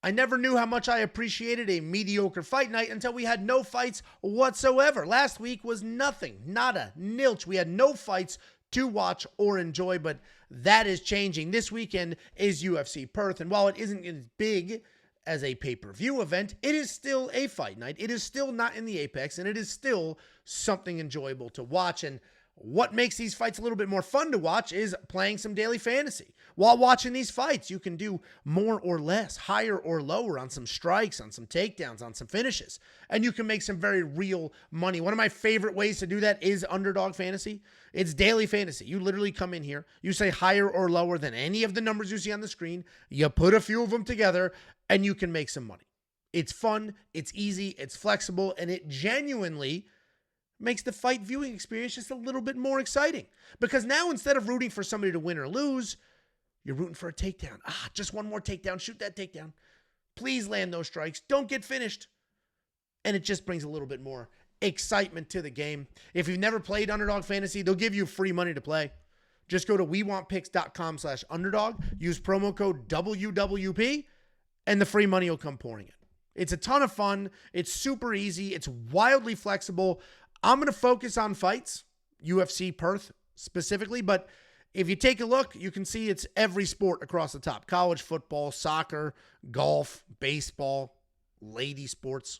I never knew how much I appreciated a mediocre fight night until we had no fights whatsoever. Last week was nothing, nada, nilch. We had no fights to watch or enjoy, but that is changing. This weekend is UFC Perth, and while it isn't as big as a pay-per-view event, it is still a fight night. It is still not in the apex, and it is still something enjoyable to watch. And what makes these fights a little bit more fun to watch is playing some daily fantasy. While watching these fights, you can do more or less, higher or lower on some strikes, on some takedowns, on some finishes, and you can make some very real money. One of my favorite ways to do that is Underdog Fantasy. It's daily fantasy. You literally come in here, you say higher or lower than any of the numbers you see on the screen, you put a few of them together, and you can make some money. It's fun, it's easy, it's flexible, and it genuinely makes the fight viewing experience just a little bit more exciting. Because now instead of rooting for somebody to win or lose, you're rooting for a takedown. Just one more takedown. Shoot that takedown. Please land those strikes. Don't get finished. And it just brings a little bit more excitement to the game. If you've never played Underdog Fantasy, they'll give you free money to play. Just go to wewantpicks.com/underdog. Use promo code WWP, and the free money will come pouring in. It's a ton of fun. It's super easy. It's wildly flexible. I'm going to focus on fights, UFC Perth specifically, but if you take a look, you can see it's every sport across the top. College football, soccer, golf, baseball, lady sports,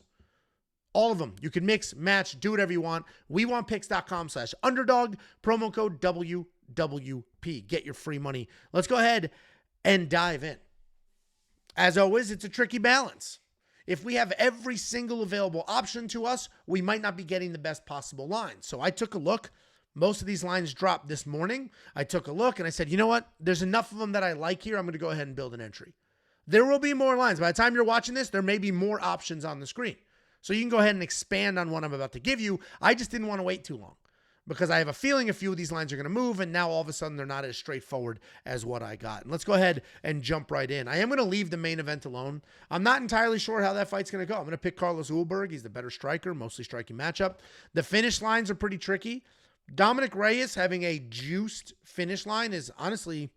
all of them. You can mix, match, do whatever you want. WeWantPicks.com/underdog, promo code WWP. Get your free money. Let's go ahead and dive in. As always, it's a tricky balance. If we have every single available option to us, we might not be getting the best possible lines. So I took a look. Most of these lines dropped this morning. I took a look and I said, you know what? There's enough of them that I like here. I'm going to go ahead and build an entry. There will be more lines. By the time you're watching this, there may be more options on the screen. So you can go ahead and expand on what I'm about to give you. I just didn't want to wait too long because I have a feeling a few of these lines are going to move, and now all of a sudden they're not as straightforward as what I got. And let's go ahead and jump right in. I am going to leave the main event alone. I'm not entirely sure how that fight's going to go. I'm going to pick Carlos Ulberg. He's the better striker, mostly striking matchup. The finish lines are pretty tricky. Dominic Reyes having a juiced finish line is honestly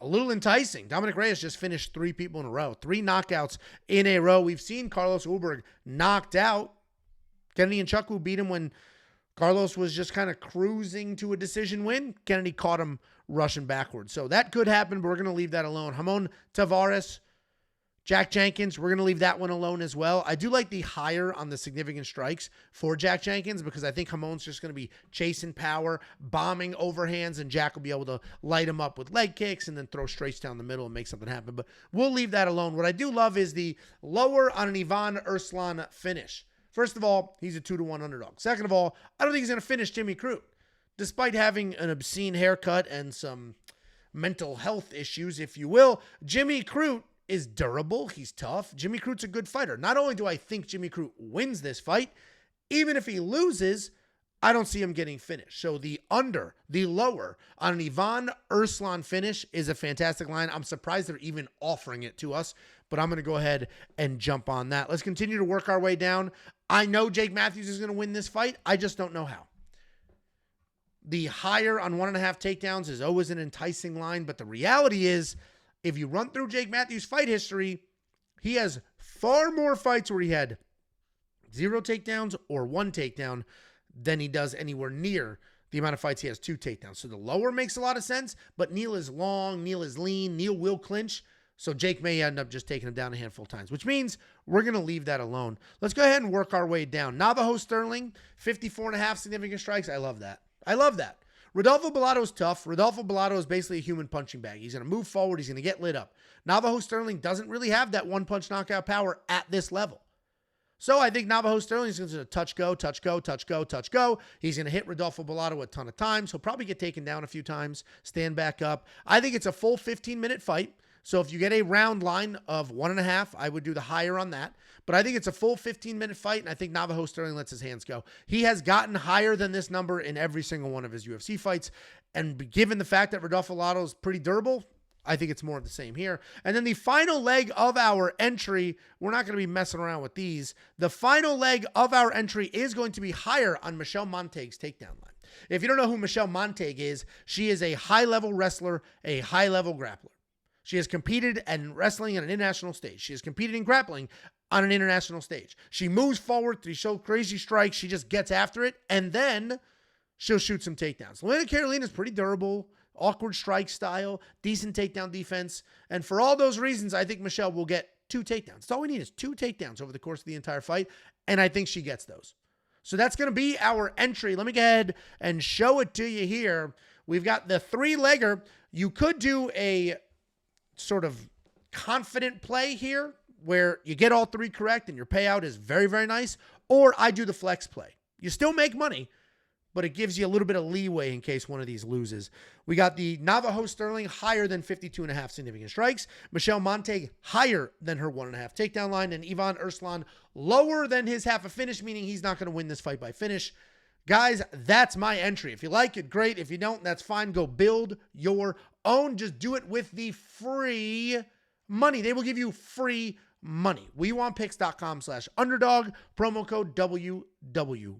a little enticing. Dominic Reyes just finished 3 people in a row, 3 knockouts in a row. We've seen Carlos Ulberg knocked out. Kennedy and Nchukwu beat him when Carlos was just kind of cruising to a decision win. Kennedy caught him rushing backwards. So that could happen, but we're going to leave that alone. Ramon Tavares, Jack Jenkins, we're going to leave that one alone as well. I do like the higher on the significant strikes for Jack Jenkins because I think Ramon's just going to be chasing power, bombing overhands, and Jack will be able to light him up with leg kicks and then throw straights down the middle and make something happen. But we'll leave that alone. What I do love is the lower on an Ivan Arslan finish. First of all, he's a 2-1 underdog. Second of all, I don't think he's going to finish Jimmy Crute. Despite having an obscene haircut and some mental health issues, if you will, Jimmy Crute is durable. He's tough. Jimmy Crute's a good fighter. Not only do I think Jimmy Crute wins this fight, even if he loses, I don't see him getting finished. So the lower on an Ivan Arslan finish is a fantastic line. I'm surprised they're even offering it to us, but I'm going to go ahead and jump on that. Let's continue to work our way down. I know Jake Matthews is going to win this fight. I just don't know how. The higher on 1.5 takedowns is always an enticing line, but the reality is, if you run through Jake Matthews' fight history, he has far more fights where he had 0 takedowns or 1 takedown than he does anywhere near the amount of fights he has 2 takedowns. So the lower makes a lot of sense, but Neil is long, Neil is lean, Neil will clinch. So Jake may end up just taking him down a handful of times, which means we're going to leave that alone. Let's go ahead and work our way down. Navajo Sterling, 54.5 significant strikes. I love that. I love that. Rodolfo Bellato is tough. Rodolfo Bellato is basically a human punching bag. He's going to move forward. He's going to get lit up. Navajo Sterling doesn't really have that one-punch knockout power at this level. So I think Navajo Sterling is going to touch, go, touch, go, touch, go, touch, go. He's going to hit Rodolfo Bellato a ton of times. He'll probably get taken down a few times, stand back up. I think it's a full 15-minute fight. So if you get a round line of 1.5, I would do the higher on that. But I think it's a full 15-minute fight, and I think Navajo Sterling lets his hands go. He has gotten higher than this number in every single one of his UFC fights. And given the fact that Rodolfo Bellato is pretty durable, I think it's more of the same here. And then the final leg of our entry, we're not going to be messing around with these. The final leg of our entry is going to be higher on Michelle Montague's takedown line. If you don't know who Michelle Montague is, she is a high-level wrestler, a high-level grappler. She has competed in wrestling on an international stage. She has competed in grappling on an international stage. She moves forward. She shows crazy strikes. She just gets after it, and then she'll shoot some takedowns. Luana Carolina is pretty durable, awkward strike style, decent takedown defense. And for all those reasons, I think Michelle will get 2 takedowns. That's all we need is 2 takedowns over the course of the entire fight, and I think she gets those. So that's going to be our entry. Let me go ahead and show it to you here. We've got the 3-legger. You could do a sort of confident play here where you get all 3 correct and your payout is very, very nice, or I do the flex play. You still make money, but it gives you a little bit of leeway in case one of these loses. We got the Navajo Sterling higher than 52.5 significant strikes. Michelle Montague higher than her 1.5 takedown line. And Ivan Erslan lower than his half a finish, meaning he's not going to win this fight by finish. Guys, that's my entry. If you like it, great. If you don't, that's fine. Go build your own. Just do it with the free money. They will give you free money. WeWantPicks.com/underdog, promo code WWP.